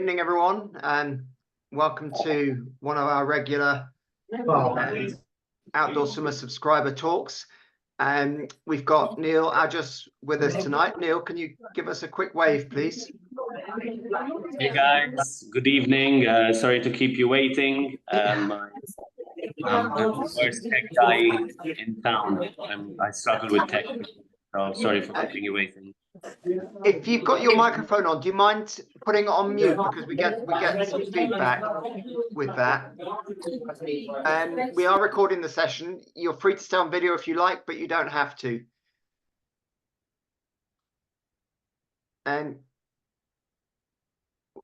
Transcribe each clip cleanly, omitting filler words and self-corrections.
Evening, everyone, and welcome to one of our regular Outdoor Summer subscriber talks. We've got Neil Agius with us tonight. Neil, can you give us a quick wave, please? Hey guys, good evening. Sorry to keep you waiting. I'm the first tech guy in town. I struggle with tech, so sorry for keeping you waiting. If you've got your microphone on, do you mind putting it on mute, because we get some feedback with that. And we are recording the session. You're free to stay on video if you like, but you don't have to. And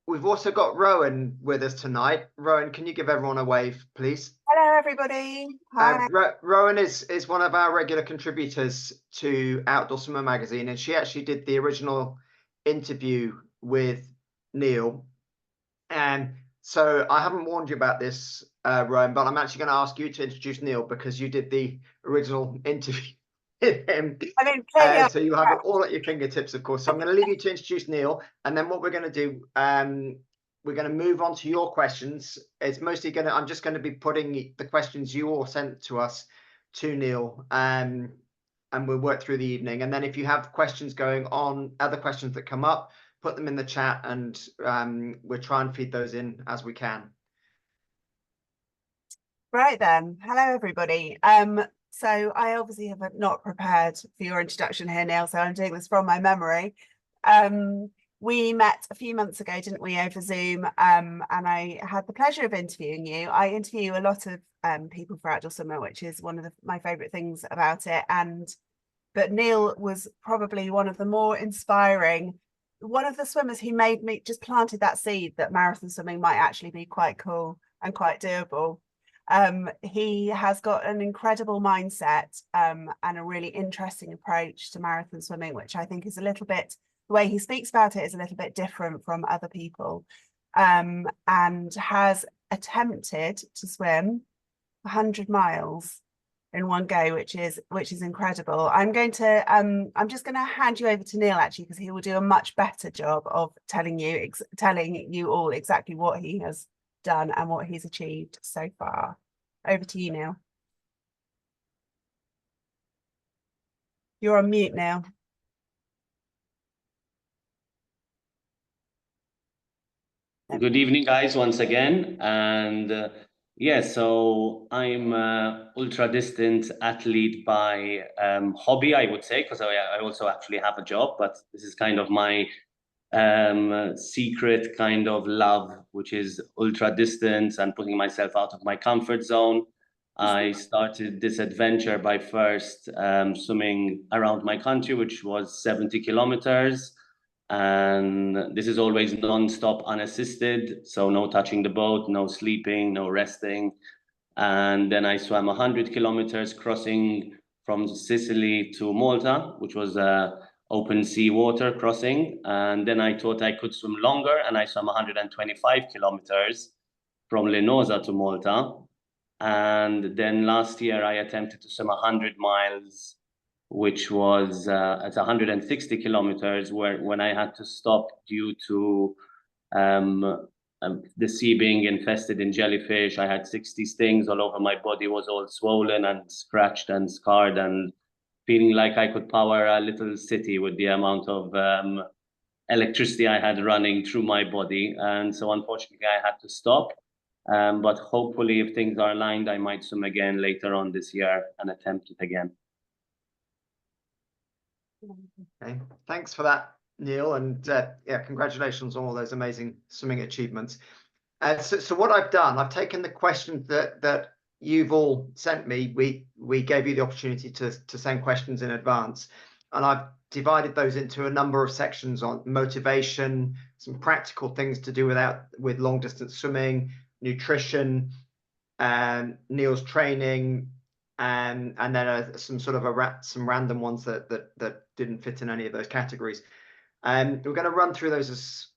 we've also got Rowan with us tonight. Rowan, can you give everyone a wave, please? Hello, everybody. Hi. Rowan is one of our regular contributors to Outdoor Summer magazine, and she actually did the original interview with Neil. And so I haven't warned you about this, Rowan, but I'm actually going to ask you to introduce Neil, because you did the original interview with him. So you have it all at your fingertips, of course. So I'm going to leave you to introduce Neil, and then what we're going to do, we're going to move on to your questions. It's mostly I'm just going to be putting the questions you all sent to us to Neil, and we'll work through the evening. And then if you have questions going on, other questions that come up, put them in the chat, and we'll try and feed those in as we can. Right then. Hello, everybody. So I obviously have not prepared for your introduction here, Neil, so I'm doing this from my memory. We met a few months ago, didn't we, over Zoom, and I had the pleasure of interviewing you. I interview a lot of people for Outdoor Summer, which is one of my favourite things about it. But Neil was probably one of the more inspiring, one of the swimmers who made me, just planted that seed that marathon swimming might actually be quite cool and quite doable. He has got an incredible mindset and a really interesting approach to marathon swimming, which I think is a little bit, the way he speaks about it is a little bit different from other people, and has attempted to swim 100 miles in one go, which is incredible. I'm just going to hand you over to Neil, actually, because he will do a much better job of telling you all exactly what he has done and what he's achieved so far. Over to you, Neil. You're on mute now. Good evening, guys, once again. And yeah, so I'm an ultra distance athlete by hobby, I would say, because I also actually have a job, but this is kind of my secret kind of love, which is ultra distance and putting myself out of my comfort zone. I started this adventure by first swimming around my country, which was 70 kilometers. And this is always non-stop, unassisted, so no touching the boat, no sleeping, no resting. And then I swam 100 kilometers, crossing from Sicily to Malta, which was open sea water crossing. And then I thought I could swim longer, and I swam 125 kilometers from Lenosa to Malta. And then last year I attempted to swim 100 miles, which was at 160 kilometers, when I had to stop due to the sea being infested in jellyfish. I had 60 stings all over my body, was all swollen and scratched and scarred, and feeling like I could power a little city with the amount of electricity I had running through my body. And so unfortunately I had to stop. But hopefully, if things are aligned, I might swim again later on this year and attempt it again. Okay, thanks for that, Neil, and yeah, congratulations on all those amazing swimming achievements. So what I've done, I've taken the questions that you've all sent me. We gave you the opportunity to send questions in advance, and I've divided those into a number of sections on motivation, some practical things to do with long distance swimming, nutrition, and Neil's training, and then some sort of some random ones that didn't fit in any of those categories. And we're going to run through those.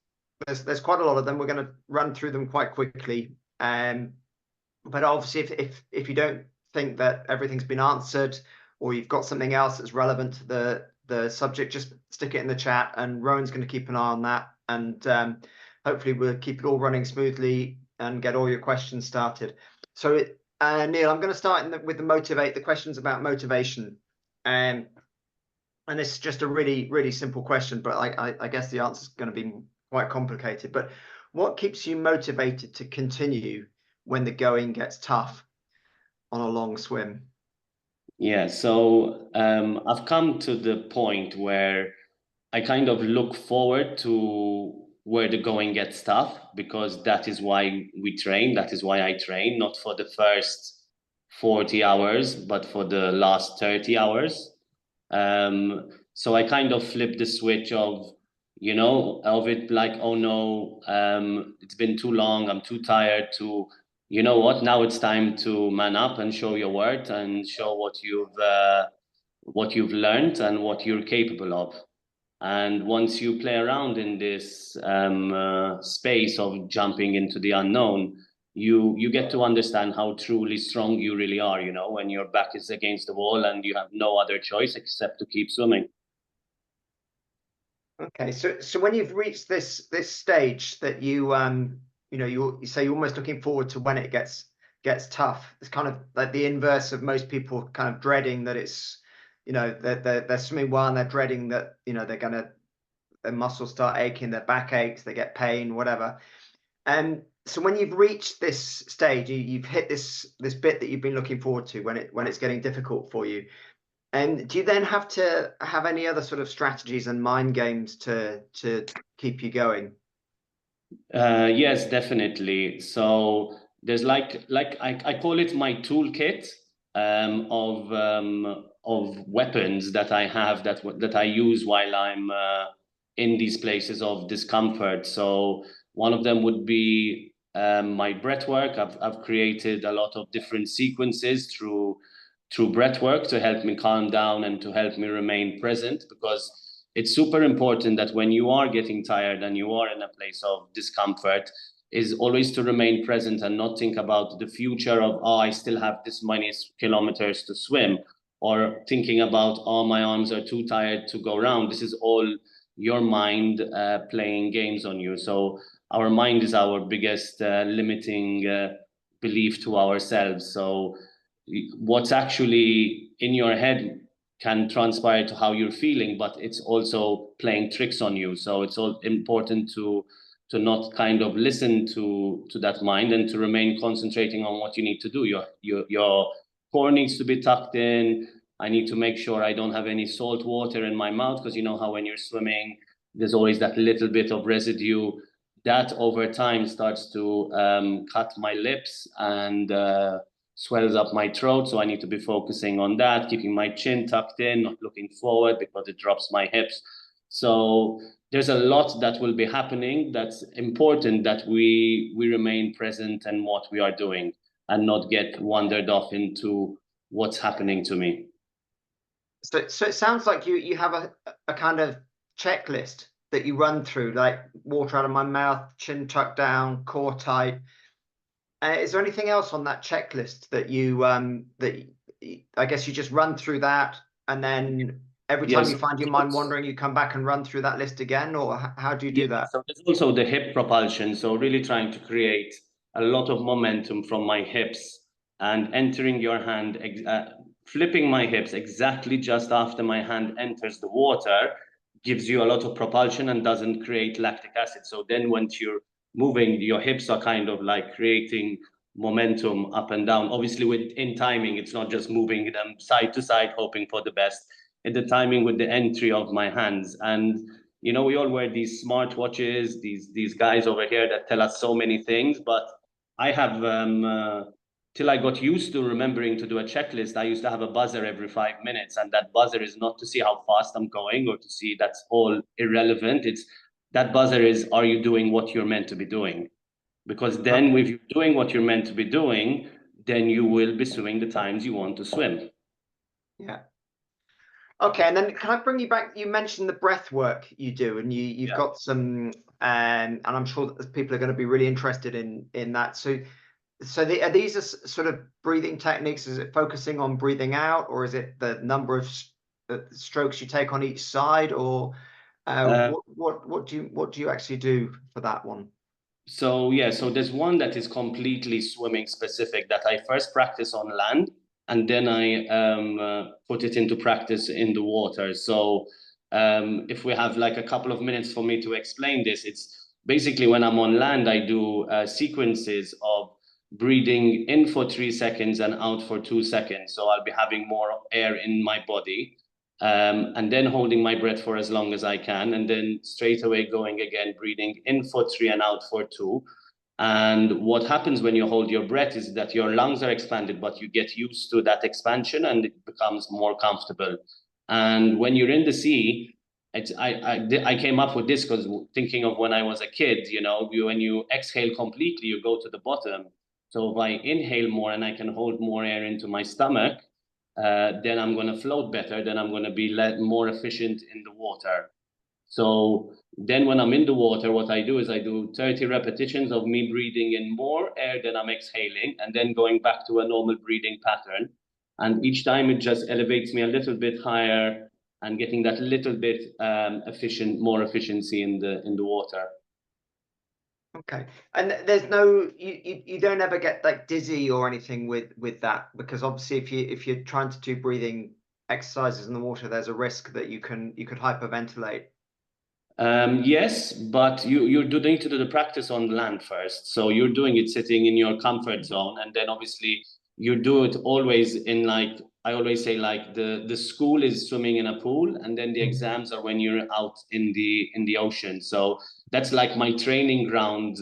There's quite a lot of them. We're going to run through them quite quickly. But obviously, if you don't think that everything's been answered, or you've got something else that's relevant to the subject, just stick it in the chat, and Rowan's going to keep an eye on that. And hopefully we'll keep it all running smoothly and get all your questions started. So Neil, I'm going to start with the questions about motivation. And it's just a really, really simple question, but I guess the answer is going to be quite complicated. But what keeps you motivated to continue when the going gets tough on a long swim? Yeah, so I've come to the point where I kind of look forward to where the going gets tough, because that is why we train. That is why I train, not for the first 40 hours, but for the last 30 hours. So I kind of flip the switch of it like, oh no, it's been too long, I'm too tired, to, you know what, now it's time to man up and show your worth and show what you've learned and what you're capable of. And once you play around in this space of jumping into the unknown, you get to understand how truly strong you really are, when your back is against the wall and you have no other choice except to keep swimming. Okay, so when you've reached this stage that you say you're almost looking forward to when it gets tough. It's kind of like the inverse of most people kind of dreading that it's, they're swimming well and they're dreading that, their muscles start aching, their back aches, they get pain, whatever. And so when you've reached this stage, you've hit this bit that you've been looking forward to when it's getting difficult for you. And do you then have to have any other sort of strategies and mind games to keep you going? Yes, definitely. So there's like I call it my toolkit of weapons that I have that I use while I'm in these places of discomfort. So one of them would be my breath work. I've created a lot of different sequences through breath work to help me calm down and to help me remain present, because it's super important that when you are getting tired and you are in a place of discomfort, is always to remain present and not think about the future of, oh, I still have this many kilometers to swim, or thinking about, oh, my arms are too tired to go around. This is all your mind playing games on you. So our mind is our biggest limiting belief to ourselves. So what's actually in your head can transpire to how you're feeling, but it's also playing tricks on you. So it's all important to not kind of listen to that mind and to remain concentrating on what you need to do. Your core needs to be tucked in. I need to make sure I don't have any salt water in my mouth, because you know how when you're swimming, there's always that little bit of residue that over time starts to cut my lips and swells up my throat. So I need to be focusing on that, keeping my chin tucked in, not looking forward because it drops my hips. So there's a lot that will be happening. That's important that we remain present in what we are doing and not get wandered off into what's happening to me. So it sounds like you have a kind of checklist that you run through, like water out of my mouth, chin tucked down, core tight. Is there anything else on that checklist that I guess you just run through that, and then every time you find your mind wandering, you come back and run through that list again, or how do you do that? So there's also the hip propulsion. So really trying to create a lot of momentum from my hips and entering your hand, flipping my hips exactly just after my hand enters the water gives you a lot of propulsion and doesn't create lactic acid. So then once you're moving, your hips are kind of like creating momentum up and down. Obviously in timing, it's not just moving them side to side, hoping for the best. In the timing with the entry of my hands. And we all wear these smart watches, these guys over here that tell us so many things, but I have till I got used to remembering to do a checklist, I used to have a buzzer every 5 minutes, and that buzzer is not to see how fast I'm going or to see, that's all irrelevant. It's that buzzer is, are you doing what you're meant to be doing? Because then if you're doing what you're meant to be doing, then you will be swimming the times you want to swim. Yeah. Okay, and then can I bring you back? You mentioned the breath work you do, and you've got some, and I'm sure that people are going to be really interested in that. So are these sort of breathing techniques? Is it focusing on breathing out, or is it the number of strokes you take on each side, or What do you actually do for that one? So yeah, so there's one that is completely swimming specific that I first practice on land, and then I put it into practice in the water. So if we have like a couple of minutes for me to explain this, it's basically when I'm on land, I do sequences of breathing in for 3 seconds and out for 2 seconds. So I'll be having more air in my body. And then holding my breath for as long as I can, and then straight away going again, breathing in for 3 and out for 2. And what happens when you hold your breath is that your lungs are expanded, but you get used to that expansion and it becomes more comfortable. And when you're in the sea, I came up with this because thinking of when I was a kid, when you exhale completely, you go to the bottom. So if I inhale more and I can hold more air into my stomach, then I'm going to float better, then I'm going to be more efficient in the water. So then when I'm in the water, what I do is I do 30 repetitions of me breathing in more air than I'm exhaling, and then going back to a normal breathing pattern. And each time it just elevates me a little bit higher and getting that little bit more efficiency in the water. Okay, and there's no you don't ever get like dizzy or anything with that, because obviously if you're trying to do breathing exercises in the water, there's a risk that you could hyperventilate. Yes, but you're doing to do the practice on land first. So you're doing it sitting in your comfort zone, and then obviously you do it always in, like I always say, like the school is swimming in a pool, and then the exams are when you're out in the ocean. So that's like my training ground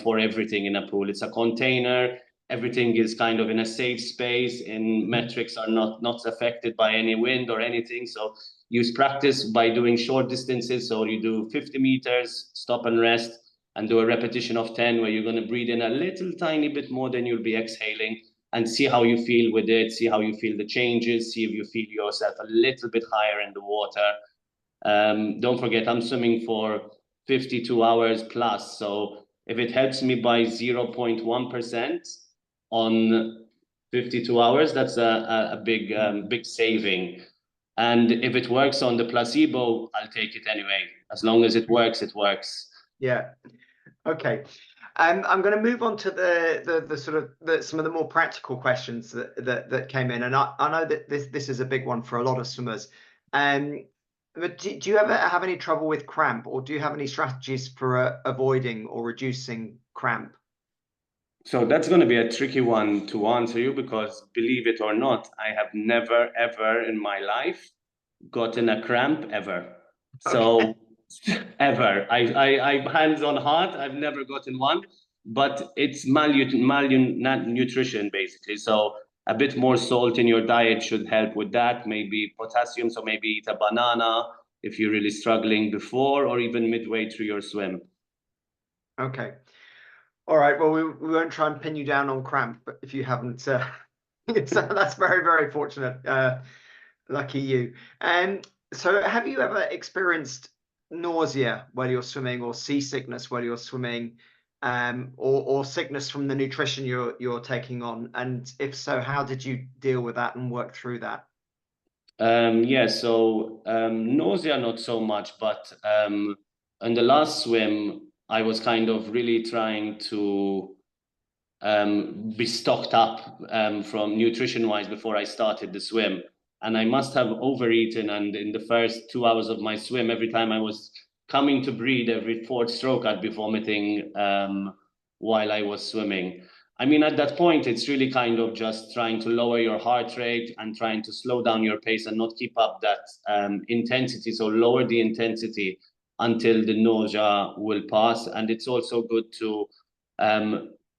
for everything in a pool. It's a container. Everything is kind of in a safe space, and metrics are not affected by any wind or anything. So use practice by doing short distances. So you do 50 meters, stop and rest, and do a repetition of 10 where you're going to breathe in a little tiny bit more than you'll be exhaling, and see how you feel with it, see how you feel the changes, see if you feel yourself a little bit higher in the water. Don't forget, I'm swimming for 52 hours plus. So if it helps me by 0.1% on 52 hours, that's a big saving. And if it works on the placebo, I'll take it anyway. As long as it works, it works. Yeah. Okay. I'm going to move on to the sort of some of the more practical questions that came in, and I know that this is a big one for a lot of swimmers. But do you ever have any trouble with cramp, or do you have any strategies for avoiding or reducing cramp? So that's going to be a tricky one to answer you, because believe it or not, I have never ever in my life gotten a cramp ever. So ever, I hands on heart, I've never gotten one, but it's malnutrition basically. So a bit more salt in your diet should help with that. Maybe potassium, so maybe eat a banana if you're really struggling before or even midway through your swim. Okay. All right. Well, we won't try and pin you down on cramp, but if you haven't, so that's very, very fortunate. Lucky you. So have you ever experienced nausea while you're swimming, or seasickness while you're swimming, or sickness from the nutrition you're taking on? And if so, how did you deal with that and work through that? Yeah, so nausea, not so much, but in the last swim, I was kind of really trying to be stocked up from nutrition-wise before I started the swim. And I must have overeaten. And in the first 2 hours of my swim, every time I was coming to breathe, every fourth stroke, I'd be vomiting while I was swimming. I mean, at that point, it's really kind of just trying to lower your heart rate and trying to slow down your pace and not keep up that intensity. So lower the intensity until the nausea will pass. And it's also good to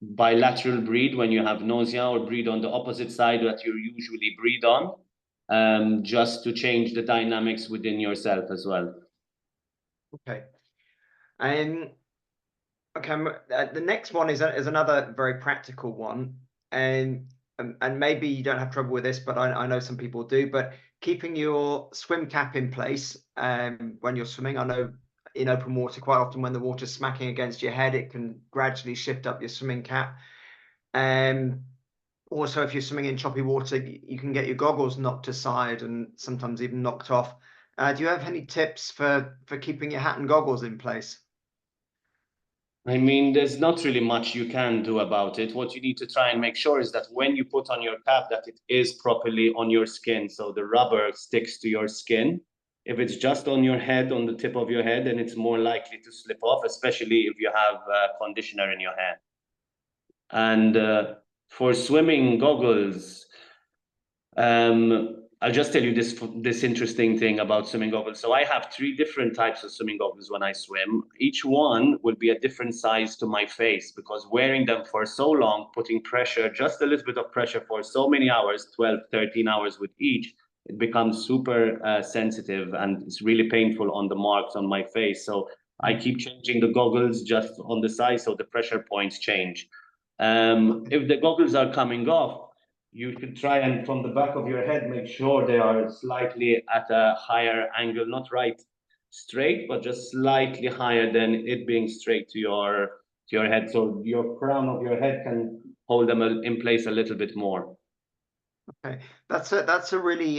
bilateral breathe when you have nausea, or breathe on the opposite side that you usually breathe on, just to change the dynamics within yourself as well. Okay. Okay, the next one is another very practical one, and maybe you don't have trouble with this, but I know some people do. But keeping your swim cap in place when you're swimming, I know in open water quite often when the water's smacking against your head, it can gradually shift up your swimming cap. Also, if you're swimming in choppy water, you can get your goggles knocked aside and sometimes even knocked off. Do you have any tips for keeping your hat and goggles in place? I mean, there's not really much you can do about it. What you need to try and make sure is that when you put on your cap, that it is properly on your skin, so the rubber sticks to your skin. If it's just on your head, on the tip of your head, then it's more likely to slip off, especially if you have conditioner in your hair. And for swimming goggles, I'll just tell you this interesting thing about swimming goggles. So I have 3 different types of swimming goggles when I swim. Each one will be a different size to my face, because wearing them for so long, putting pressure, just a little bit of pressure for so many hours, 12, 13 hours with each, it becomes super sensitive, and it's really painful on the marks on my face. So I keep changing the goggles just on the size, so the pressure points change. If the goggles are coming off, you should try and from the back of your head, make sure they are slightly at a higher angle, not right straight, but just slightly higher than it being straight to your head. So your crown of your head can hold them in place a little bit more. Okay, that's a really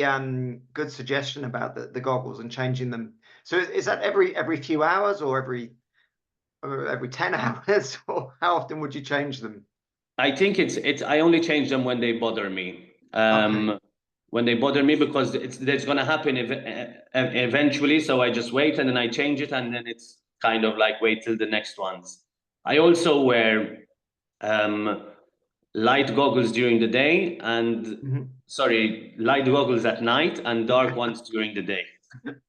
good suggestion about the goggles and changing them. So is that every few hours, or every 10 hours, or how often would you change them? I think I only change them when they bother me. Okay. When they bother me, because that's going to happen eventually. So I just wait and then I change it, and then it's kind of like wait till the next ones. I also wear light goggles during the day and light goggles at night and dark ones during the day.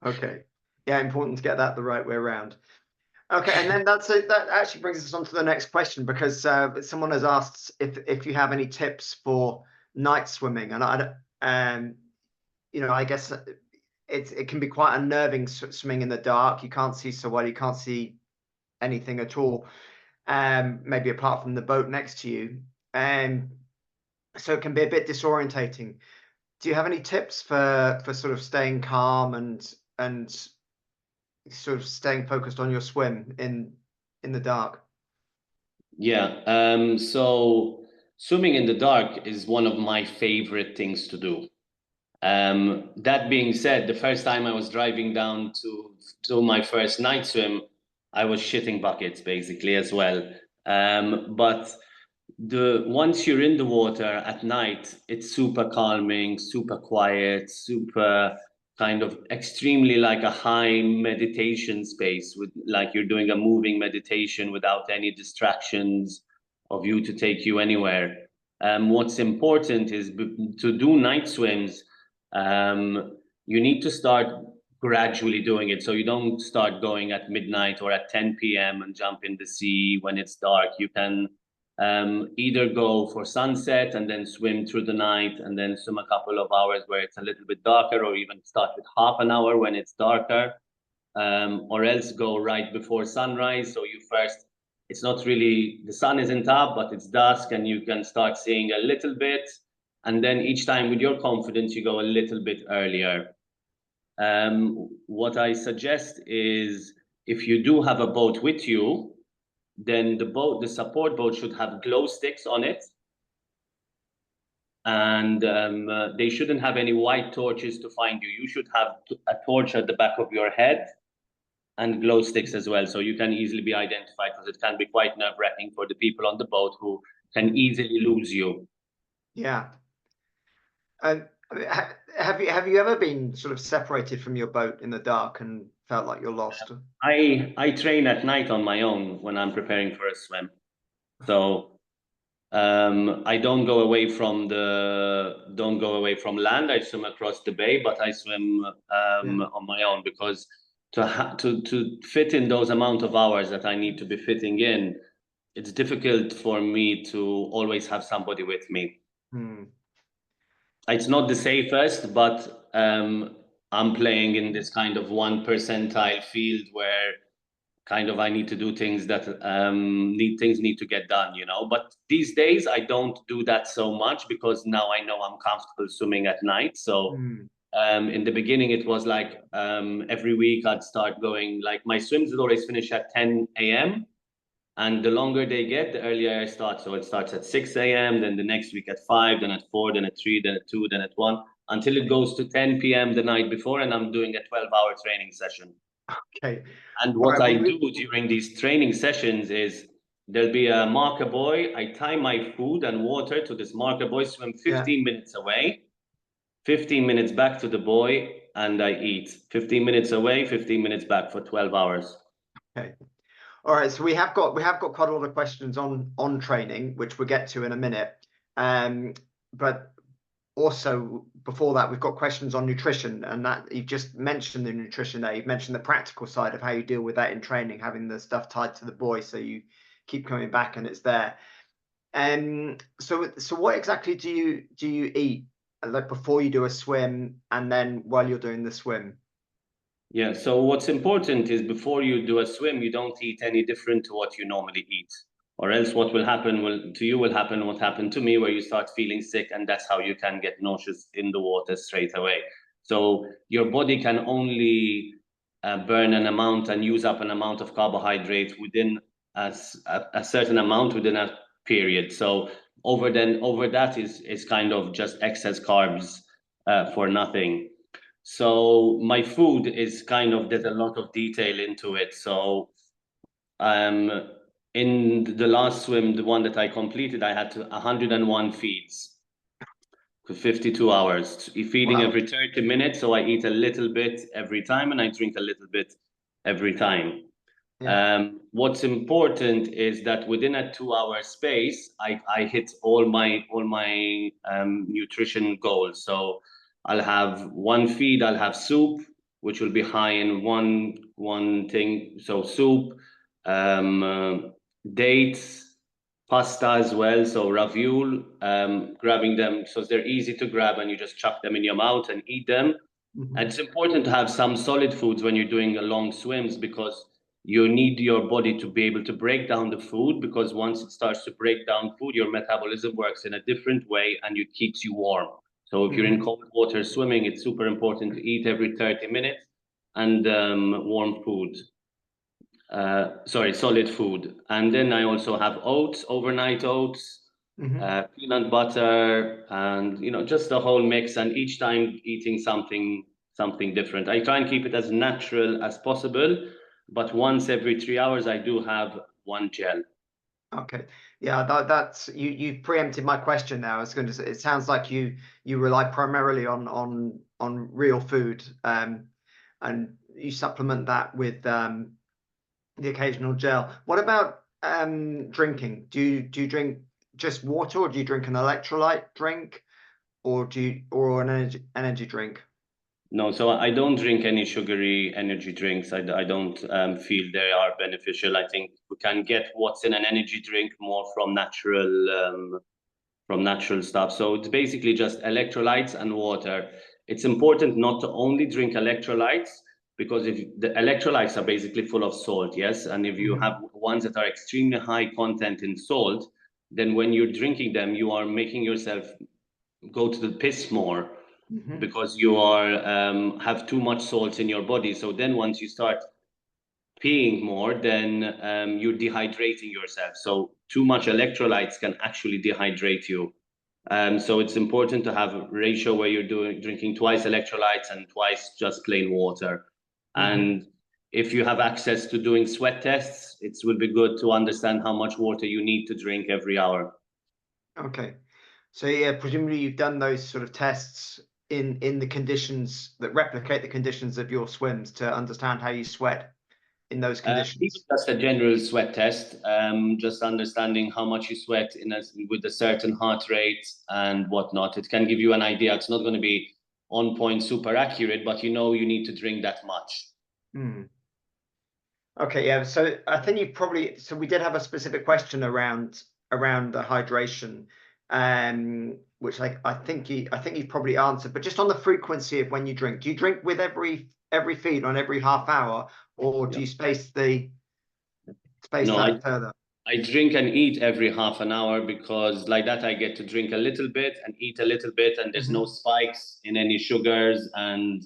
Okay. Yeah, important to get that the right way around. Okay, and then that actually brings us on to the next question, because someone has asked if you have any tips for night swimming, and I guess it can be quite unnerving swimming in the dark. You can't see so well, you can't see anything at all, maybe apart from the boat next to you, so it can be a bit disorientating. Do you have any tips for sort of staying calm and sort of staying focused on your swim in the dark? Yeah. So swimming in the dark is one of my favorite things to do. That being said, the first time I was driving down to my first night swim, I was shitting buckets basically as well. But once you're in the water at night, it's super calming, super quiet, super kind of extremely like a high meditation space, with like you're doing a moving meditation without any distractions of you to take you anywhere. What's important is to do night swims. You need to start gradually doing it. So you don't start going at midnight or at 10 p.m. and jump in the sea when it's dark. You can either go for sunset and then swim through the night and then swim a couple of hours where it's a little bit darker, or even start with half an hour when it's darker, or else go right before sunrise. So it's not really, the sun isn't up, but it's dusk and you can start seeing a little bit. And then each time with your confidence, you go a little bit earlier. What I suggest is, if you do have a boat with you, then the support boat should have glow sticks on it. And they shouldn't have any white torches to find you. You should have a torch at the back of your head and glow sticks as well, so you can easily be identified, because it can be quite nerve-wracking for the people on the boat who can easily lose you. Yeah. Have you ever been sort of separated from your boat in the dark and felt like you're lost? I train at night on my own when I'm preparing for a swim. So I don't go away from land. I swim across the bay, but I swim on my own, because to fit in those amount of hours that I need to be fitting in, it's difficult for me to always have somebody with me. It's not the safest, but I'm playing in this kind of 1 percentile field where kind of I need to do things that need to get done, But these days I don't do that so much, because now I know I'm comfortable swimming at night. So in the beginning, it was like every week I'd start going, like my swims would always finish at 10 a.m. And the longer they get, the earlier I start. So it starts at 6 a.m., then the next week at 5, then at 4, then at 3, then at 2, then at 1. until it goes to 10 p.m. the night before, and I'm doing a 12-hour training session. Okay. And All what right, I do during these training sessions is there'll be a marker buoy. I tie my food and water to this marker buoy, swim 15 minutes away, 15 minutes back to the buoy, and I eat. 15 minutes away, 15 minutes back for 12 hours. Okay. All right, so we have got quite a lot of questions on training, which we'll get to in a minute. But also before that, we've got questions on nutrition, and that you've just mentioned the nutrition there. You've mentioned the practical side of how you deal with that in training, having the stuff tied to the buoy so you keep coming back and it's there. So what exactly do you eat like before you do a swim and then while you're doing the swim? Yeah, so what's important is before you do a swim, you don't eat any different to what you normally eat. Or else what will happen will happen what happened to me, where you start feeling sick, and that's how you can get nauseous in the water straight away. So your body can only burn an amount and use up an amount of carbohydrate within a certain amount within a period. So over that is kind of just excess carbs for nothing. So my food is kind of, there's a lot of detail into it. So in the last swim, the one that I completed, I had 101 feeds for 52 hours, feeding every 30 minutes. So I eat a little bit every time and I drink a little bit every time. Yeah. What's important is that within a 2-hour space, I hit all my nutrition goals. So I'll have one feed, I'll have soup, which will be high in one thing. So soup, dates, pasta as well. So ravioli, grabbing them so they're easy to grab and you just chuck them in your mouth and eat them. Mm-hmm. And it's important to have some solid foods when you're doing long swims, because you need your body to be able to break down the food, because once it starts to break down food, your metabolism works in a different way and it keeps you warm. So if you're in cold water swimming, it's super important to eat every 30 minutes and warm food. Solid food. And then I also have oats, overnight oats, peanut butter, and just the whole mix. And each time eating something different. I try and keep it as natural as possible, but once every 3 hours, I do have one gel. Okay, yeah, that's you preempted my question now. I was going to say, it sounds like you rely primarily on real food, and you supplement that with the occasional gel. What about drinking? Do you drink just water, or do you drink an electrolyte drink, or an energy drink? No, so I don't drink any sugary energy drinks. I don't feel they are beneficial. I think we can get what's in an energy drink more from natural stuff. So it's basically just electrolytes and water. It's important not to only drink electrolytes, because if the electrolytes are basically full of salt, yes, and if you have ones that are extremely high content in salt, then when you're drinking them, you are making yourself go to the piss more. Because you are have too much salt in your body. So then once you start peeing more, then you're dehydrating yourself. So too much electrolytes can actually dehydrate you. So it's important to have a ratio where you're drinking twice electrolytes and twice just plain water. And if you have access to doing sweat tests, it will be good to understand how much water you need to drink every hour. Okay. So yeah, presumably you've done those sort of tests in the conditions that replicate the conditions of your swims to understand how you sweat in those conditions. Just a general sweat test, just understanding how much you sweat with a certain heart rate and whatnot. It can give you an idea. It's not going to be on point, super accurate, but you need to drink that much. Okay, yeah. So I think we did have a specific question around the hydration, which I think you've probably answered, but just on the frequency of when you drink. Do you drink with every feed on every half hour, or do you space that further? I drink and eat every half an hour, because like that I get to drink a little bit and eat a little bit, and there's no spikes in any sugars. And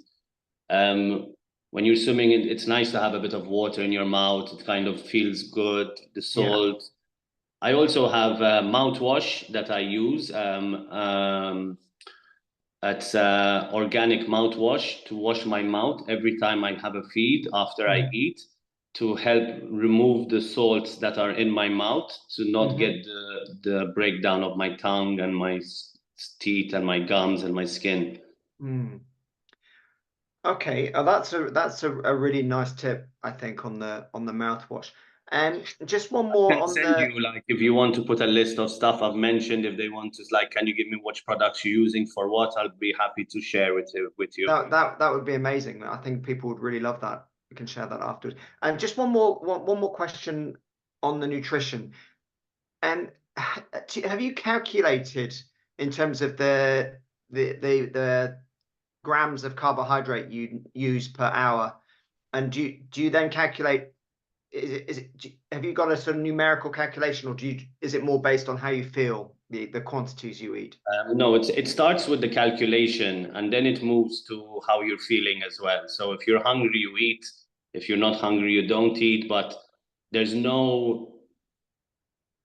when you're swimming, it's nice to have a bit of water in your mouth. It kind of feels good, the salt. Yeah. I also have a mouthwash that I use. It's organic mouthwash to wash my mouth every time I have a feed after I eat, to help remove the salts that are in my mouth, to not get the breakdown of my tongue and my teeth and my gums and my skin. Okay, that's a really nice tip, I think, on the mouthwash. And just one more Can on send the. you, like, if you want to put a list of stuff I've mentioned, if they want to, like, can you give me which products you're using for what, I'll be happy to share with you. That would be amazing. I think people would really love that. We can share that afterwards. And just one more question on the nutrition. And have you calculated in terms of the grams of carbohydrate you use per hour? And do you then calculate? Have you got a sort of numerical calculation, or is it more based on how you feel, the quantities you eat? No, it starts with the calculation, and then it moves to how you're feeling as well. So if you're hungry, you eat. If you're not hungry, you don't eat. But there's no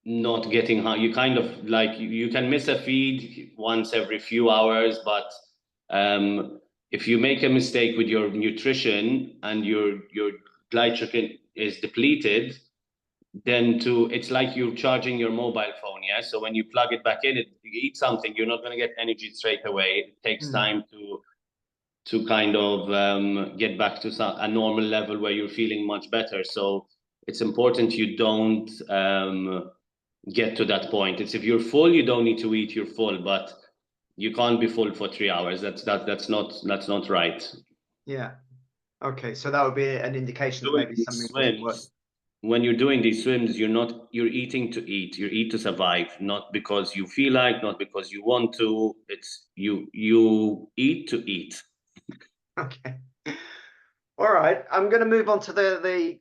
not getting hungry. You kind of, like, you can miss a feed once every few hours, but if you make a mistake with your nutrition and your glycogen is depleted, then it's like you're charging your mobile phone. Yeah, so when you plug it back in, you eat something, you're not going to get energy straight away. It takes time to kind of get back to a normal level where you're feeling much better. So it's important you don't get to that point. It's, if you're full, you don't need to eat, you're full, but you can't be full for 3 hours. That's not right. Yeah. Okay, so that would be an indication that maybe something wasn't working. When you're doing these swims, you're eating to eat. You eat to survive, not because you feel like, not because you want to. It's you eat to eat. Okay. All right. I'm going to move on to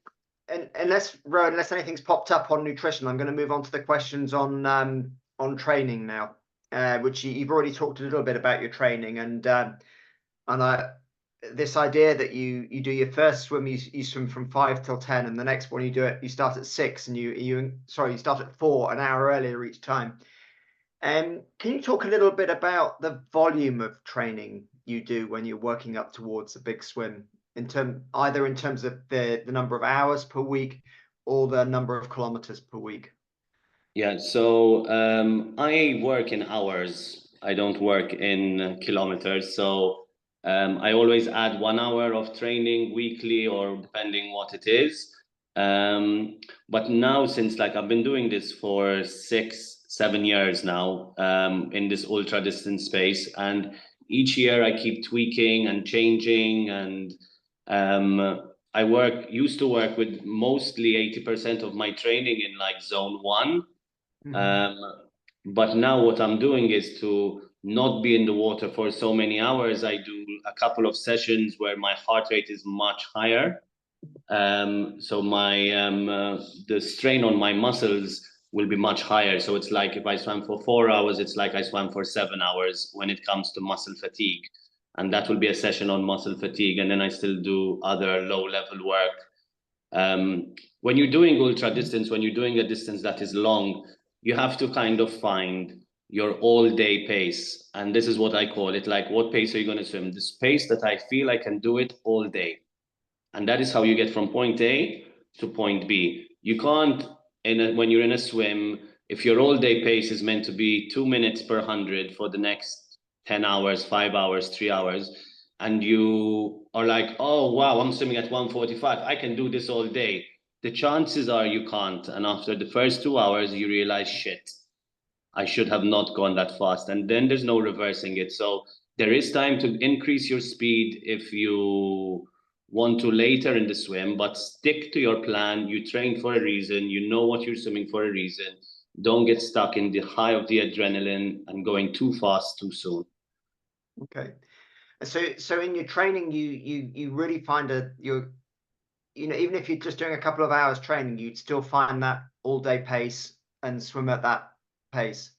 unless anything's popped up on nutrition, I'm going to move on to the questions on training now, which you've already talked a little bit about your training, and this idea that you do your first swim, you swim from 5 till 10, and the next one you start at 6, and you start at 4, an hour earlier each time. Can you talk a little bit about the volume of training you do when you're working up towards a big swim, either in terms of the number of hours per week or the number of kilometers per week? Yeah, so I work in hours. I don't work in kilometers. So I always add 1 hour of training weekly, or depending what it is. But now, since, like, I've been doing this for 6-7 years now, in this ultra distance space, and each year I keep tweaking and changing, and I used to work with mostly 80% of my training in, like, zone 1. But now what I'm doing is to not be in the water for so many hours. I do a couple of sessions where my heart rate is much higher. So my the strain on my muscles will be much higher. So it's like if I swam for 4 hours, it's like I swam for 7 hours when it comes to muscle fatigue. And that will be a session on muscle fatigue. And then I still do other low level work. When you're doing ultra distance, when you're doing a distance that is long, you have to kind of find your all-day pace. And this is what I call it, like, what pace are you going to swim? This pace that I feel I can do it all day. And that is how you get from point A to point B. You can't, when you're in a swim, if your all-day pace is meant to be 2 minutes per 100 for the next 10 hours, 5 hours, 3 hours, and you are like, oh, wow, I'm swimming at 1:45. I can do this all day. The chances are you can't. And after the first 2 hours, you realize, shit, I should have not gone that fast. And then there's no reversing it. So there is time to increase your speed if you want to later in the swim, but stick to your plan. You train for a reason. You know what you're swimming for a reason. Don't get stuck in the high of the adrenaline and going too fast too soon. Okay. So in your training, you really find even if you're just doing a couple of hours training, you'd still find that all-day pace and swim at that pace.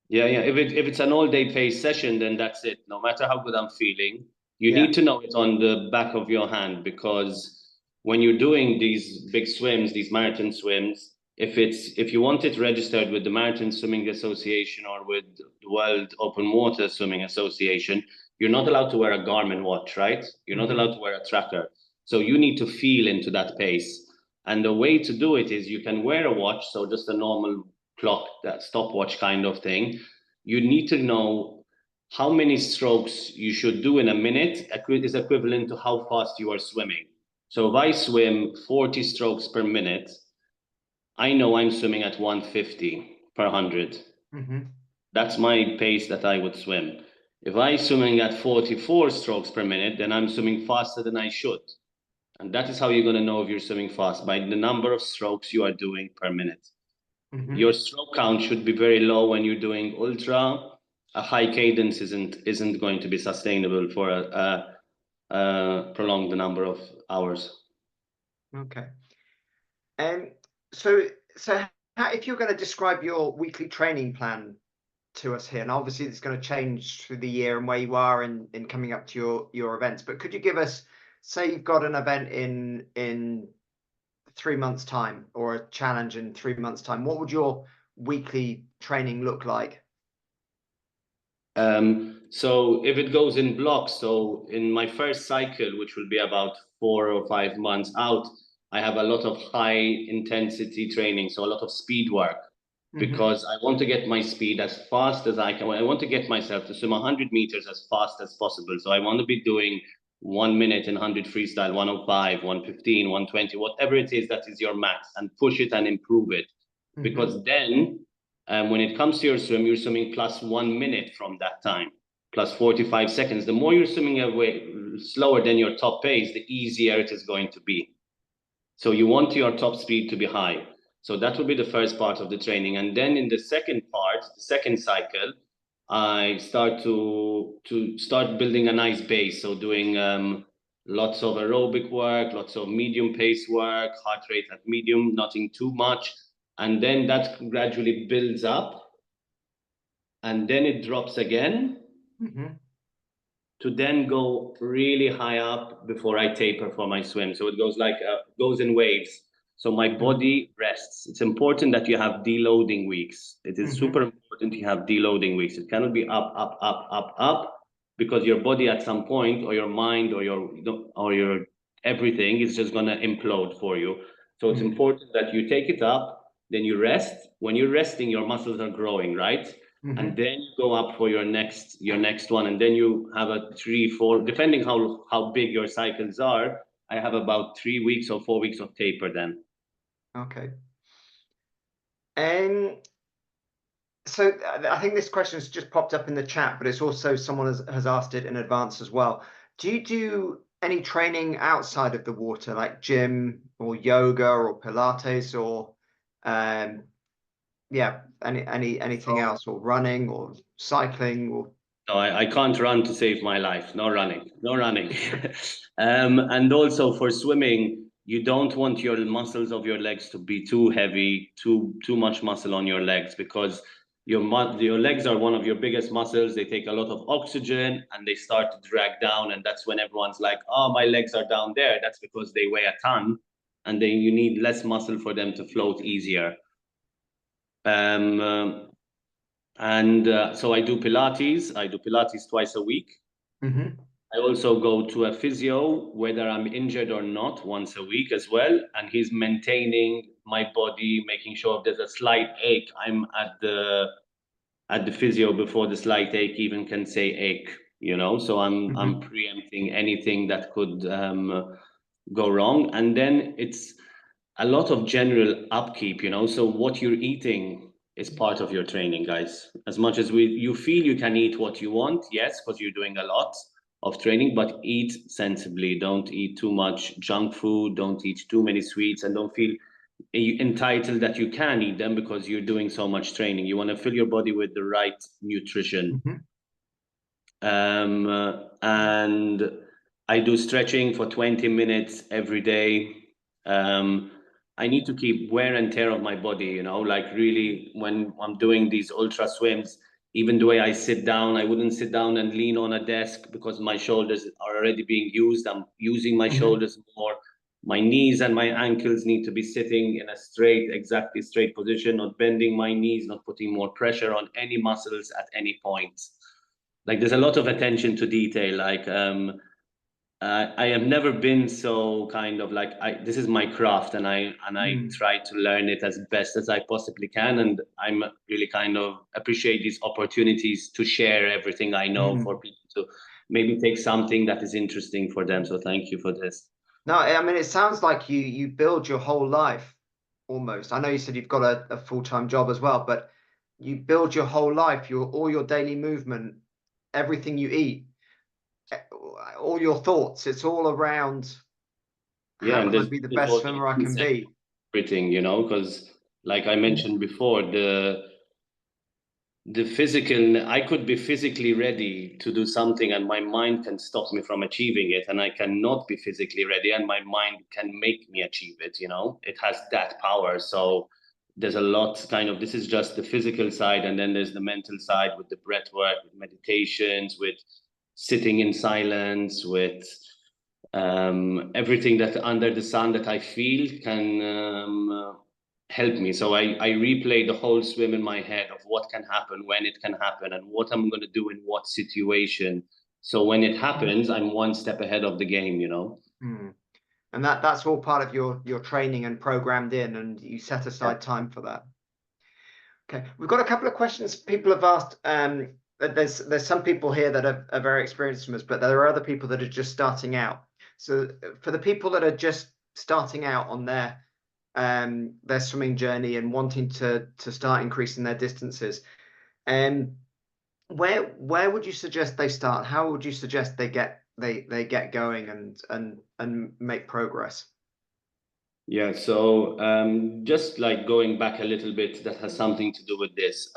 Yeah. If it's an all-day pace session, then that's it. No matter how good I'm feeling, you need to know it on the back of your hand, because when you're doing these big swims, these marathon swims, if you want it registered with the Marathon Swimming Association or with the World Open Water Swimming Association, you're not allowed to wear a Garmin watch, right? You're not allowed to wear a tracker. So you need to feel into that pace. And the way to do it is you can wear a watch, so just a normal clock, that stopwatch kind of thing. You need to know how many strokes you should do in a minute is equivalent to how fast you are swimming. So if I swim 40 strokes per minute, I know I'm swimming at 150 per 100. That's my pace that I would swim. If I'm swimming at 44 strokes per minute, then I'm swimming faster than I should. And that is how you're going to know if you're swimming fast, by the number of strokes you are doing per minute. Your stroke count should be very low when you're doing ultra. A high cadence isn't going to be sustainable for a prolonged number of hours. Okay. And so how, if you're going to describe your weekly training plan to us here, and obviously it's going to change through the year and where you are in coming up to your events, but could you give us, say you've got an event in 3 months time, or a challenge in 3 months time, what would your weekly training look like? So if it goes in blocks, so in my first cycle, which will be about 4 or 5 months out, I have a lot of high intensity training, so a lot of speed work, because I want to get my speed as fast as I can. I want to get myself to swim 100 meters as fast as possible. So I want to be doing 1 minute in 100 freestyle, 105, 115, 120, whatever it is that is your max, and push it and improve it. Because then when it comes to your swim, you're swimming plus 1 minute from that time, plus 45 seconds. The more you're swimming away slower than your top pace, the easier it is going to be. So you want your top speed to be high. So that will be the first part of the training. And then in the second part, the second cycle, I start to start building a nice base. So doing lots of aerobic work, lots of medium pace work, heart rate at medium, nothing too much. And then that gradually builds up, and then it drops again, to then go really high up before I taper for my swim. So it goes like goes in waves. So my body rests. It's important that you have deloading weeks. It is super important you have deloading weeks. It cannot be up, up, up, up, up, because your body at some point, or your mind, or your everything is just gonna implode for you. So it's important that you take it up, then you rest. When you're resting, your muscles are growing, right? And then you go up for your next one, and then you have a 3, 4, depending how big your cycles are. I have about 3 weeks or 4 weeks of taper then. Okay. And so I think this question has just popped up in the chat, but it's also someone has asked it in advance as well. Do you do any training outside of the water, like gym or yoga or Pilates, or anything else, or running or cycling? Or no, I can't run to save my life. No running. And also for swimming, you don't want your muscles of your legs to be too heavy, too much muscle on your legs, because your legs are one of your biggest muscles. They take a lot of oxygen and they start to drag down, and that's when everyone's like, oh, my legs are down there. That's because they weigh a ton, and then you need less muscle for them to float easier. So I do Pilates. I do Pilates twice a week. I also go to a physio, whether I'm injured or not, once a week as well. And he's maintaining my body, making sure if there's a slight ache, I'm at the physio before the slight ache even can say ache, you know? So I'm preempting anything that could go wrong. And then it's a lot of general upkeep, you know? So what you're eating is part of your training, guys. As much as you feel you can eat what you want, yes, because you're doing a lot of training, but eat sensibly. Don't eat too much junk food, don't eat too many sweets, and don't feel entitled that you can eat them because you're doing so much training. You want to fill your body with the right nutrition. And I do stretching for 20 minutes every day. I need to keep wear and tear of my body, you know, like really when I'm doing these ultra swims, even the way I sit down, I wouldn't sit down and lean on a desk because my shoulders are already being used. I'm using my shoulders more. my knees and my ankles need to be sitting in a exactly straight position, not bending my knees, not putting more pressure on any muscles at any point. Like there's a lot of attention to detail. Like I have never been so kind of like this is my craft, and I try to learn it as best as I possibly can, and I'm really kind of appreciate these opportunities to share everything I know for people to maybe take something that is interesting for them. So thank you for this. No, I mean, it sounds like you build your whole life almost. I know you said you've got a full-time job as well, but you build your whole life, all your daily movement, everything you eat, all your thoughts. It's all around how can I be the best swimmer I can be? Everything, you know, because like I mentioned before, the physical, I could be physically ready to do something and my mind can stop me from achieving it, and I cannot be physically ready and my mind can make me achieve it, you know. It has that power. So there's a lot kind of, this is just the physical side, and then there's the mental side with the breath work, with meditations, with sitting in silence, with everything that under the sun that I feel can help me. So I replay the whole swim in my head of what can happen, when it can happen, and what I'm going to do in what situation. So when it happens, I'm one step ahead of the game, you know. And that's all part of your training and programmed in, and you set aside time for that. Okay, we've got a couple of questions people have asked. There's some people here that are very experienced swimmers, but there are other people that are just starting out. So for the people that are just starting out on their swimming journey and wanting to start increasing their distances, where would you suggest they start? How would you suggest they get going and make progress? Yeah, so just like going back a little bit, that has something to do with this.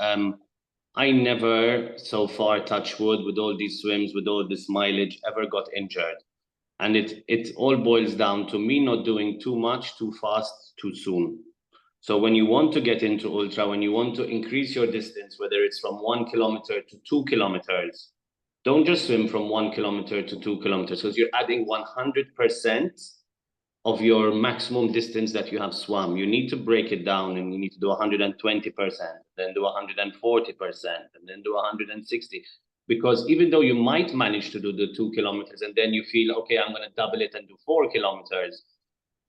I never so far, touch wood, with all these swims, with all this mileage, ever got injured. And it all boils down to me not doing too much, too fast, too soon. So when you want to get into ultra, when you want to increase your distance, whether it's from 1 kilometer to 2 kilometers, don't just swim from 1 kilometer to 2 kilometers, because you're adding 100% of your maximum distance that you have swum. You need to break it down, and you need to do 120%, then do 140%, and then do 160. Because even though you might manage to do the 2 kilometers and then you feel, okay, I'm going to double it and do 4 kilometers,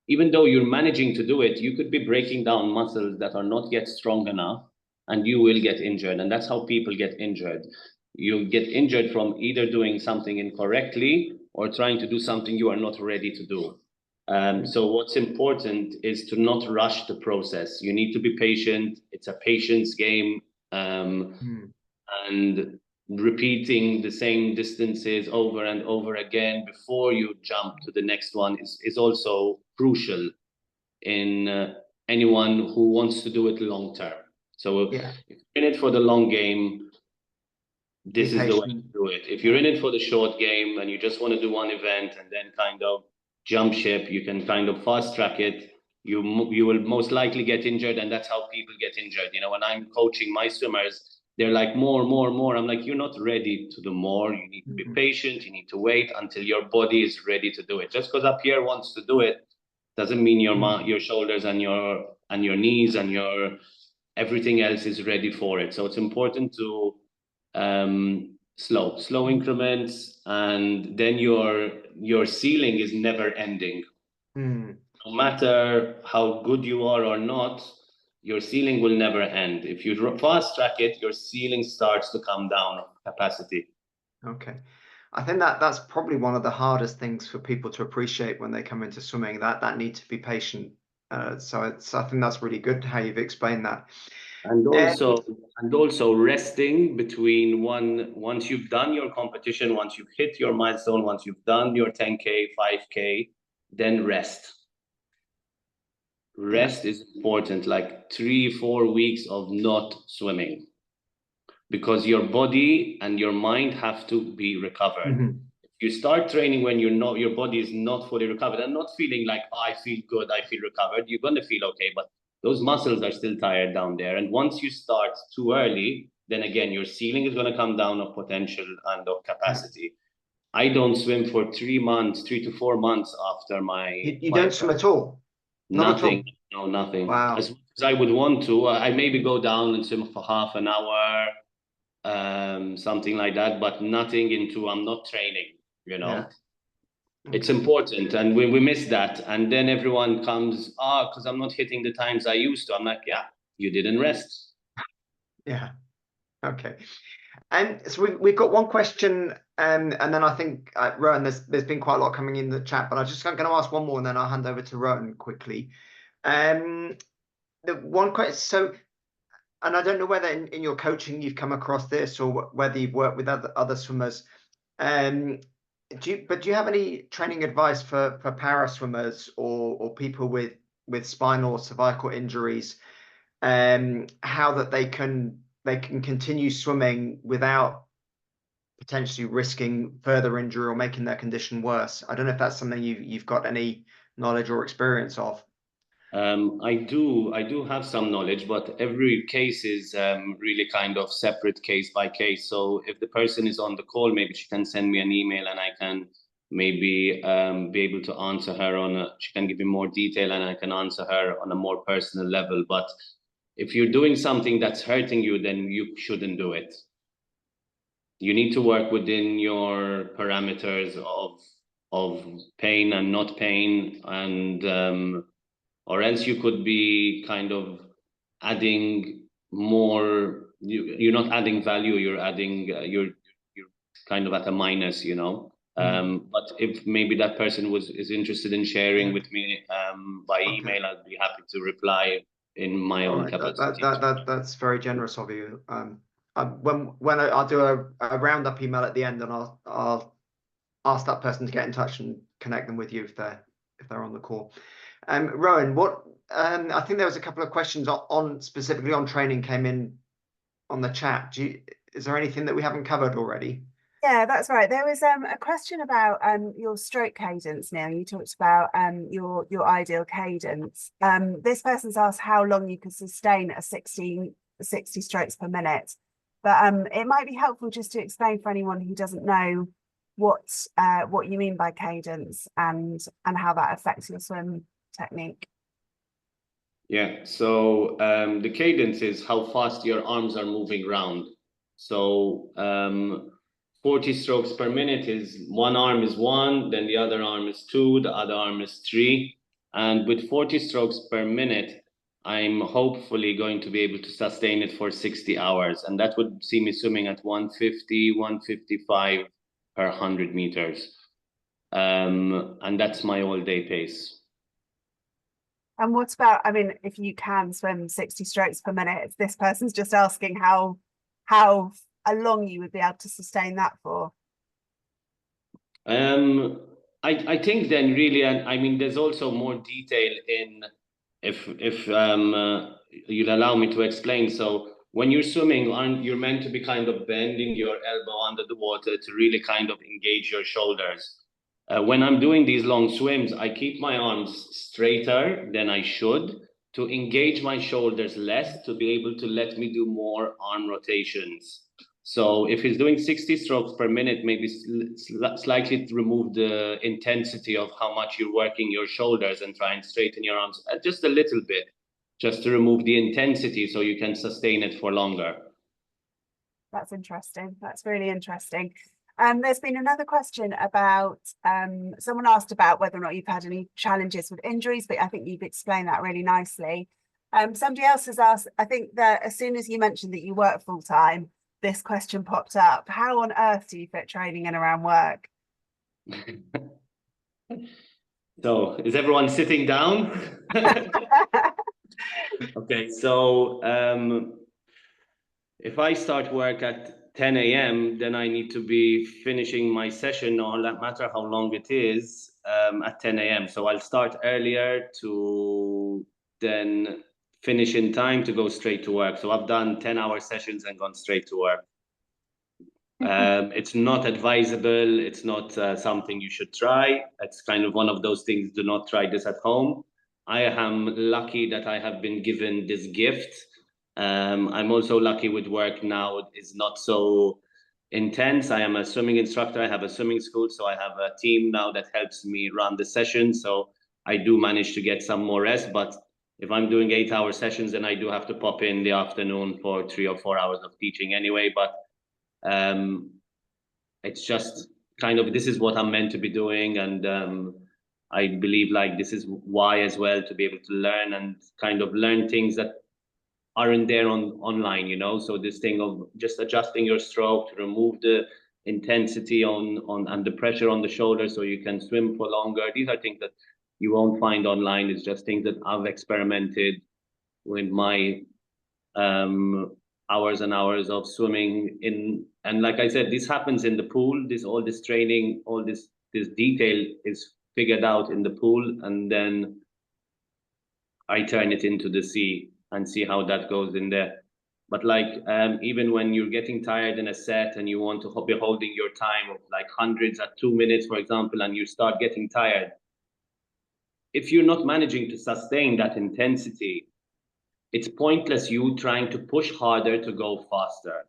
even though you're managing to do it, you could be breaking down muscles that are not yet strong enough, and you will get injured. And that's how people get injured. You get injured from either doing something incorrectly or trying to do something you are not ready to do. So what's important is to not rush the process. You need to be patient. It's a patience game. And repeating the same distances over and over again before you jump to the next one is also crucial in anyone who wants to do it long term. So if you're in it for the long game, this is the way to do it. If you're in it for the short game and you just want to do one event and then kind of jump ship, you can kind of fast track it. You will most likely get injured, and that's how people get injured. You know, when I'm coaching my swimmers, they're like more. I'm like, you're not ready to do more. You need to be patient. You need to wait until your body is ready to do it. Just because up here wants to do it doesn't mean your shoulders and your knees and your everything else is ready for it. So it's important to slow increments, and then your ceiling is never ending. No matter how good you are or not, your ceiling will never end. If you fast track it, your ceiling starts to come down of capacity. Okay, I think that's probably one of the hardest things for people to appreciate when they come into swimming, that need to be patient. So I think that's really good how you've explained that. And also resting between once you've done your competition, once you've hit your milestone, once you've done your 10K, 5K, then rest. Rest is important, like 3-4 weeks of not swimming, because your body and your mind have to be recovered. If you start training when your body is not fully recovered and not feeling like, oh, I feel good, I feel recovered, you're going to feel okay, but those muscles are still tired down there. And once you start too early, then again, your ceiling is going to come down of potential and of capacity. I don't swim for 3 months, 3 to 4 months after my You don't swim at all? Not at all? nothing, no, nothing. Wow. As much as I would want to, I maybe go down and swim for half an hour, something like that, but nothing into, I'm not training, you know. Yeah. It's Okay. important, and we miss that. And then everyone comes, because I'm not hitting the times I used to. I'm like, yeah, you didn't rest. Yeah. Okay. And so we've got one question, and then I think Rowan, there's been quite a lot coming in the chat, but I'm just going to ask one more, and then I'll hand over to Rowan quickly. The one question, so, and I don't know whether in your coaching you've come across this or whether you've worked with other swimmers. Do you have any training advice for para swimmers or people with spinal or cervical injuries, how that they can continue swimming without potentially risking further injury or making their condition worse? I don't know if that's something you've got any knowledge or experience of. I do have some knowledge, but every case is really kind of separate case by case. So if the person is on the call, maybe she can send me an email and I can maybe be able to answer her she can give me more detail and I can answer her on a more personal level. But if you're doing something that's hurting you, then you shouldn't do it. You need to work within your parameters of pain and not pain, and or else you could be kind of adding more. You're not adding value. You're adding. You're kind of at a minus, you know. But if maybe that person is interested in sharing with me by email, I'd be happy to reply in my own capacity. That's very generous of you. When I'll do a roundup email at the end, and I'll ask that person to get in touch and connect them with you if they're on the call. Rowan, I think there was a couple of questions on specifically on training came in on the chat. Is there anything that we haven't covered already? Yeah, that's right. There was a question about your stroke cadence. Neil, you talked about your ideal cadence. This person's asked how long you could sustain a 60 strokes per minute, but it might be helpful just to explain for anyone who doesn't know what you mean by cadence and how that affects your swim technique. Yeah, so the cadence is how fast your arms are moving around. So 40 strokes per minute is one arm is 1, then the other arm is 2, the other arm is 3. And with 40 strokes per minute, I'm hopefully going to be able to sustain it for 60 hours. And that would see me swimming at 150, 155 per 100 meters. And that's my all-day pace. And what about, I mean, if you can swim 60 strokes per minute, this person's just asking how long you would be able to sustain that for. I think then really, and I mean, there's also more detail in, if you'll allow me to explain. So when you're swimming, you're meant to be kind of bending your elbow under the water to really kind of engage your shoulders. When I'm doing these long swims, I keep my arms straighter than I should to engage my shoulders less, to be able to let me do more arm rotations. So if he's doing 60 strokes per minute, maybe slightly remove the intensity of how much you're working your shoulders and try and straighten your arms just a little bit, just to remove the intensity so you can sustain it for longer. That's interesting. That's really interesting. There's been another question about, someone asked about whether or not you've had any challenges with injuries, but I think you've explained that really nicely. Somebody else has asked, I think that as soon as you mentioned that you work full time, this question popped up. How on earth do you fit training in around work? So is everyone sitting down? Okay, so if I start work at 10 a.m., then I need to be finishing my session, no matter how long it is, at 10 a.m. So I'll start earlier to then finish in time to go straight to work. So I've done 10-hour sessions and gone straight to work. It's not advisable. It's not something you should try. It's kind of one of those things, do not try this at home. I am lucky that I have been given this gift. I'm also lucky with work now. It's not so intense. I am a swimming instructor. I have a swimming school, so I have a team now that helps me run the session. So I do manage to get some more rest. But if I'm doing 8-hour sessions, then I do have to pop in the afternoon for 3 or 4 hours of teaching anyway. But it's just kind of, this is what I'm meant to be doing. And I believe like this is why as well, to be able to learn and kind of learn things that aren't there online, you know. So this thing of just adjusting your stroke to remove the intensity on and the pressure on the shoulder so you can swim for longer. These are things that you won't find online. It's just things that I've experimented with my hours and hours of swimming in. And like I said, this happens in the pool. All this training, all this detail is figured out in the pool, and then I turn it into the sea and see how that goes in there. But like even when you're getting tired in a set and you want to be holding your time of like hundreds at 2 minutes, for example, and you start getting tired, if you're not managing to sustain that intensity, it's pointless you trying to push harder to go faster.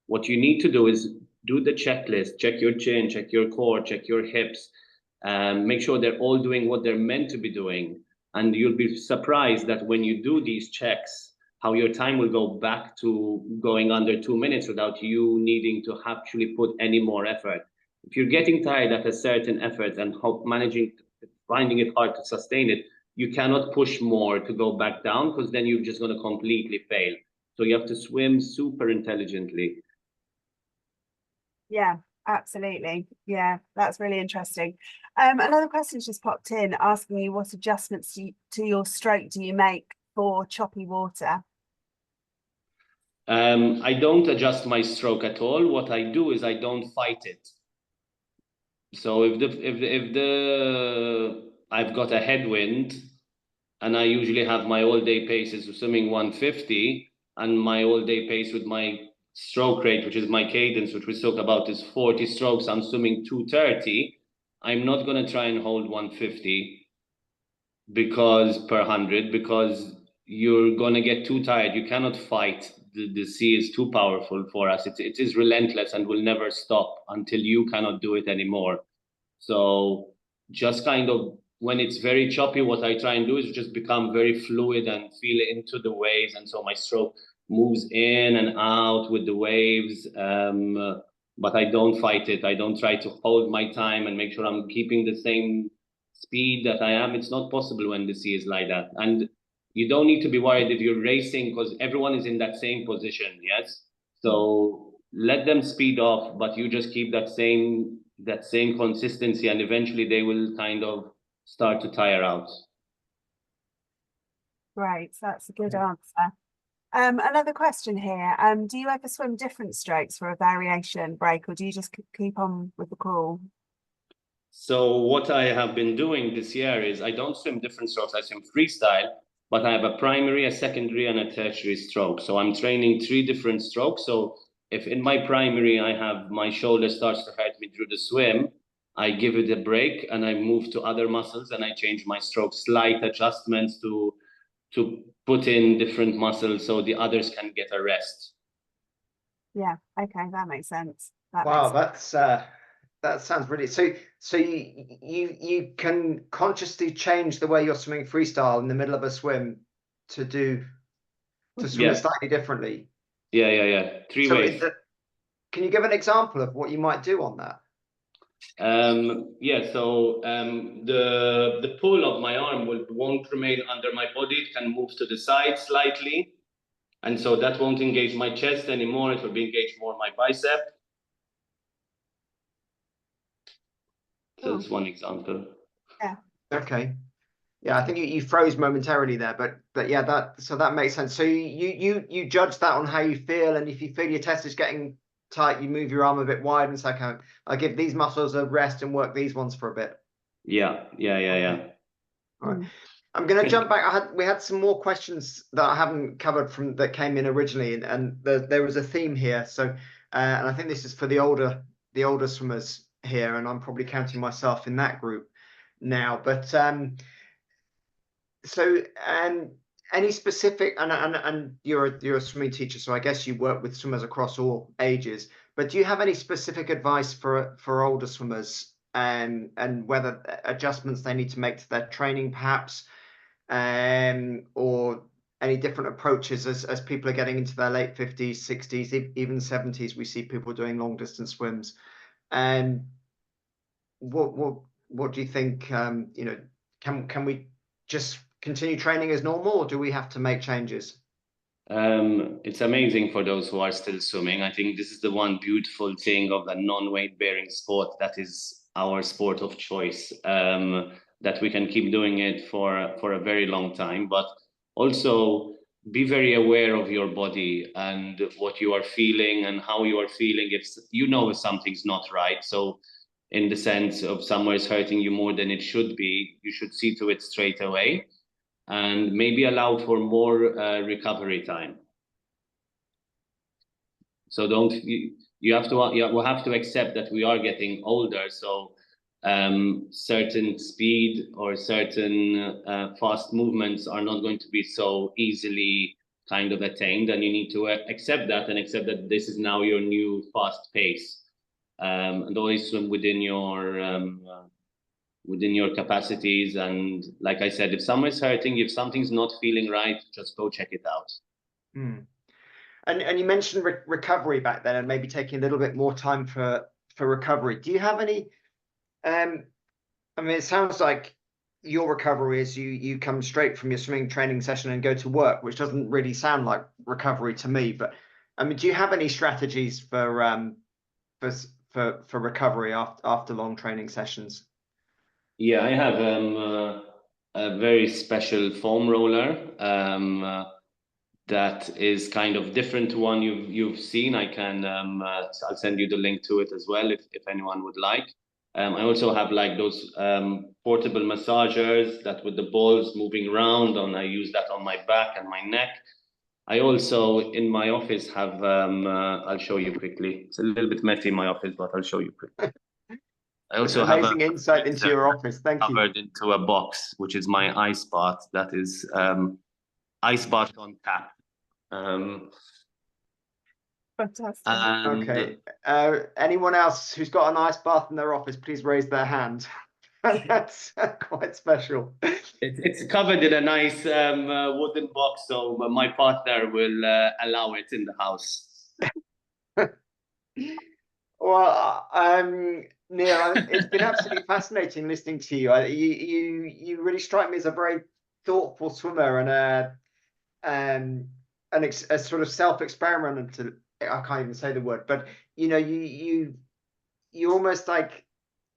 What you need to do is do the checklist, check your chin, check your core, check your hips, make sure they're all doing what they're meant to be doing. And you'll be surprised that when you do these checks, how your time will go back to going under 2 minutes without you needing to actually put any more effort. If you're getting tired at a certain effort and finding it hard to sustain it, you cannot push more to go back down, because then you're just going to completely fail. So you have to swim super intelligently. Yeah, absolutely. Yeah, that's really interesting. Another question's just popped in asking you what adjustments to your stroke do you make for choppy water? I don't adjust my stroke at all. What I do is I don't fight it. So if I've got a headwind, and I usually have my all-day pace is swimming 150, and my all-day pace with my stroke rate, which is my cadence, which we spoke about, is 40 strokes. I'm swimming 230. I'm not going to try and hold 150 per 100, because you're going to get too tired. You cannot fight. The sea is too powerful for us. It is relentless and will never stop until you cannot do it anymore. So just kind of, when it's very choppy, what I try and do is just become very fluid and feel into the waves. And so my stroke moves in and out with the waves. But I don't fight it. I don't try to hold my time and make sure I'm keeping the same speed that I am. It's not possible when the sea is like that. And you don't need to be worried if you're racing, because everyone is in that same position. Yes. So let them speed off, but you just keep that same consistency, and eventually they will kind of start to tire out. Great, that's a good answer. Another question here. Do you ever swim different strokes for a variation break, or do you just keep on with the crawl? So what I have been doing this year is I don't swim different strokes. I swim freestyle, but I have a primary, a secondary, and a tertiary stroke. So I'm training 3 different strokes. So if in my primary I have my shoulder starts to hurt me through the swim, I give it a break and I move to other muscles and I change my stroke, slight adjustments to put in different muscles so the others can get a rest. Yeah, okay, that makes sense. Wow, that sounds really, so you can consciously change the way you're swimming freestyle in the middle of a swim to swim it slightly differently. Yeah. 3 ways. Can you give an example of what you might do on that? So the pull of my arm won't remain under my body. It can move to the side slightly, and so that won't engage my chest anymore. It will be engaged more my bicep. So that's one example. Yeah. Okay. Yeah, I think you froze momentarily there, but yeah, that makes sense. So you judge that on how you feel, and if you feel your chest is getting tight, you move your arm a bit wide and say, okay, I'll give these muscles a rest and work these ones for a bit. Yeah. All right. I'm going to jump back. We had some more questions that I haven't covered that came in originally, and there was a theme here. So, and I think this is for the older swimmers here, and I'm probably counting myself in that group now. But so, any specific, and you're a swimming teacher, so I guess you work with swimmers across all ages. But do you have any specific advice for older swimmers, and whether adjustments they need to make to their training, perhaps, or any different approaches as people are getting into their late 50s, 60s, even 70s? We see people doing long distance swims. And what do you think? You know, can we just continue training as normal, or do we have to make changes? It's amazing for those who are still swimming. I think this is the one beautiful thing of the non-weight bearing sport that is our sport of choice, that we can keep doing it for a very long time, but also be very aware of your body and what you are feeling and how you are feeling. If you know if something's not right, so in the sense of somewhere is hurting you more than it should be, you should see to it straight away, and maybe allow for more recovery time. So you have to accept that we are getting older. So certain speed or certain fast movements are not going to be so easily kind of attained, and you need to accept that, and accept that this is now your new fast pace, and always swim within your capacities. And like I said, if someone's hurting, if something's not feeling right, just go check it out. And you mentioned recovery back then, and maybe taking a little bit more time for recovery. Do you have any? I mean, it sounds like your recovery is you come straight from your swimming training session and go to work, which doesn't really sound like recovery to me. But I mean, do you have any strategies for recovery after long training sessions? Yeah, I have a very special foam roller that is kind of different to one you've seen. I can I'll send you the link to it as well if anyone would like. I also have like those portable massagers that with the balls moving around, and I use that on my back and my neck. I also in my office have I'll show you quickly. It's a little bit messy in my office, but I'll show you quickly. I also have amazing insight into your office. Thank you. Covered into a box, which is my ice bath. That is ice bath on tap. Fantastic. Okay. Anyone else who's got an ice bath in their office, please raise their hand. That's quite special. It's covered in a nice wooden box, so my partner will allow it in the house. Well, Neil, it's been absolutely fascinating listening to you. You really strike me as a very thoughtful swimmer, and a sort of self-experimenter. I can't even say the word, but you know, you almost like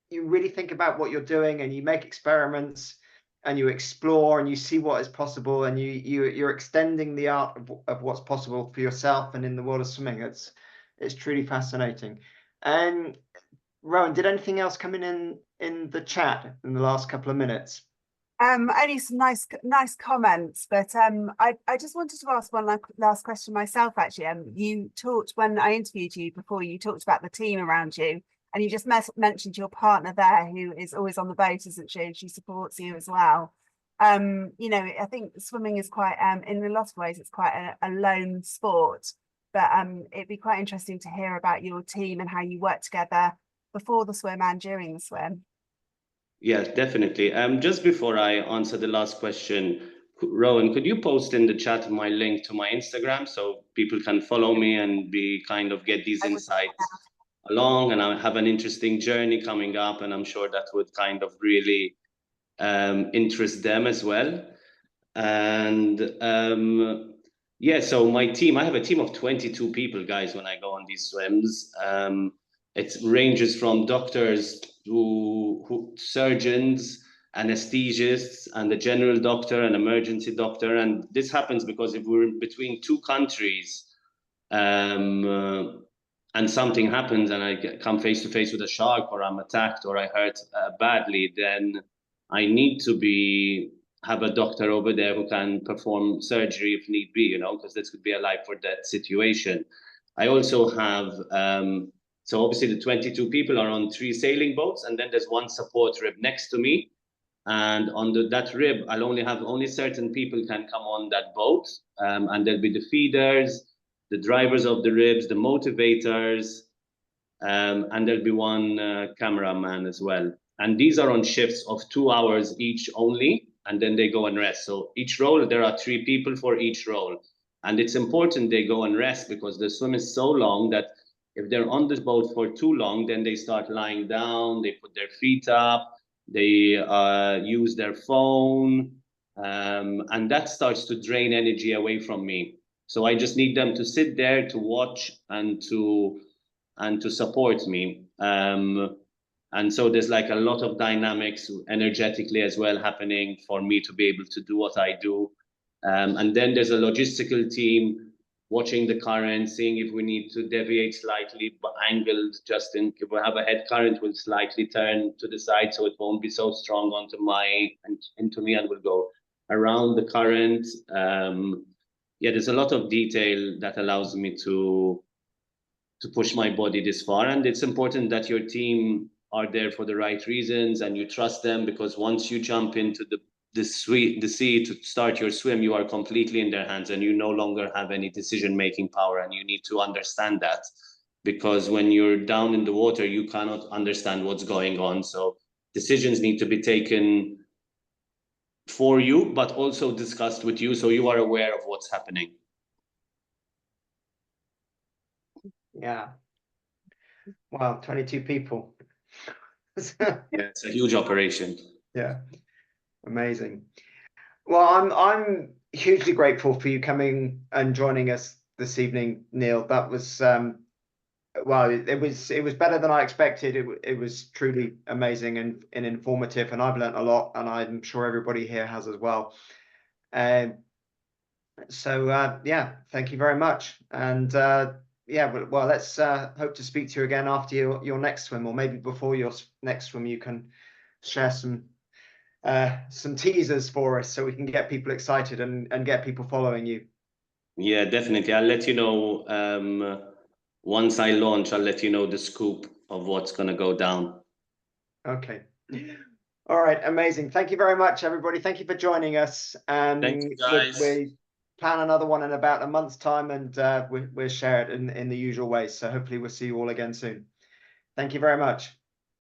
you really think about what you're doing, and you make experiments, and you explore, and you see what is possible, and you're extending the art of what's possible for yourself and in the world of swimming. It's truly fascinating. And Rowan, did anything else come in the chat in the last couple of minutes? Only some nice comments, but I just wanted to ask one last question myself. Actually, you talked when I interviewed you before. You talked about the team around you, and you just mentioned your partner there, who is always on the boat, isn't she? And she supports you as well. You know, I think swimming is quite, in a lot of ways, it's quite a lone sport. But it'd be quite interesting to hear about your team and how you work together before the swim and during the swim. Yeah, definitely. Just before I answer the last question, Rowan, could you post in the chat my link to my Instagram so people can follow me and get these insights along? And I have an interesting journey coming up, and I'm sure that would kind of really interest them as well. And yeah, so my team, I have a team of 22 people, guys, when I go on these swims. It ranges from doctors to surgeons, anesthesists, and the general doctor and emergency doctor. And this happens because if we're in between two countries and something happens and I come face to face with a shark, or I'm attacked, or I hurt badly, then I need to have a doctor over there who can perform surgery if need be, you know, because this could be a life or death situation. I also have, so obviously the 22 people are on 3 sailing boats, and then there's one support rib next to me. And on that rib, I'll only certain people can come on that boat. And there'll be the feeders, the drivers of the ribs, the motivators, and there'll be one cameraman as well. And these are on shifts of 2 hours each only, and then they go and rest. So each role, there are 3 people for each role. And it's important they go and rest, because the swim is so long that if they're on this boat for too long, then they start lying down, they put their feet up, they use their phone, and that starts to drain energy away from me. So I just need them to sit there to watch and to support me. And so there's like a lot of dynamics energetically as well happening for me to be able to do what I do. And then there's a logistical team watching the current, seeing if we need to deviate slightly, but angled, just in if we have a head current, we'll slightly turn to the side so it won't be so strong onto into me, and we'll go around the current. Yeah, there's a lot of detail that allows me to push my body this far. And it's important that your team are there for the right reasons and you trust them, because once you jump into the sea to start your swim, you are completely in their hands and you no longer have any decision-making power. And you need to understand that, because when you're down in the water, you cannot understand what's going on. So decisions need to be taken for you, but also discussed with you, so you are aware of what's happening. Yeah. Wow, 22 people. Yeah, it's a huge operation. Yeah, amazing. Well, I'm hugely grateful for you coming and joining us this evening, Neil. That was well, it was better than I expected. It was truly amazing and informative, and I've learned a lot, and I'm sure everybody here has as well. So yeah, thank you very much. And yeah, well, let's hope to speak to you again after your next swim, or maybe before your next swim. You can share some teasers for us so we can get people excited and get people following you. Yeah, definitely. I'll let you know once I launch. I'll let you know the scoop of what's going to go down. Okay. All right, amazing. Thank you very much, everybody. Thank you for joining us. Thank you, guys. We plan another one in about a month's time, and we'll share it in the usual way. So hopefully we'll see you all again soon. Thank you very much.